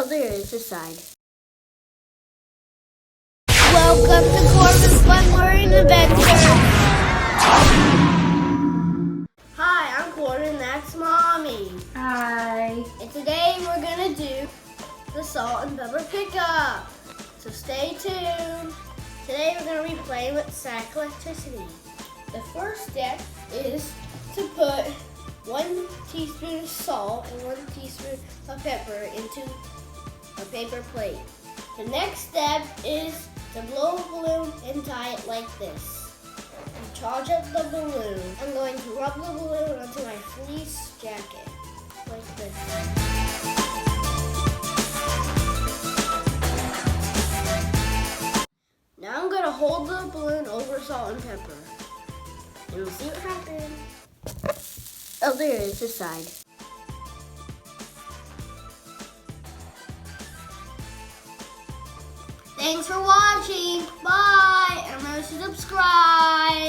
Oh, there is a side. Welcome to Corban's Fun Learning Adventures. Hi, I'm Corban, that's Mommy. Hi. And today we're gonna do the salt and pepper pickup. So stay tuned. Today we're gonna be playing with static electricity. The first step is to put 1 teaspoon of salt and 1 teaspoon of pepper into a paper plate. The next step is to blow a balloon and tie it like this. To charge up the balloon, I'm going to rub the balloon onto my fleece jacket, like this. Now I'm going to hold the balloon over salt and pepper. And we'll see what happens. Oh, there is the side. Thanks for watching. Bye. And remember to subscribe.